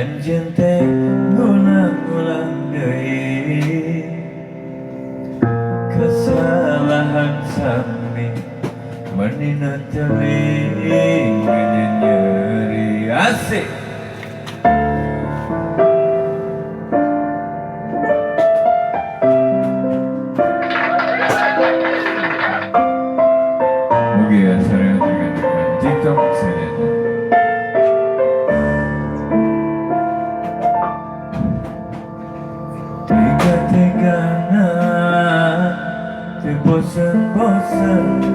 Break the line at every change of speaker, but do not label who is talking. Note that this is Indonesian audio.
Anjeun teh ngulang-ulang deui kesalahan sami manehna teuing nyeri asik. Mugi sareng dengan TikTok saya. Tega-tegana teu bosen-bosen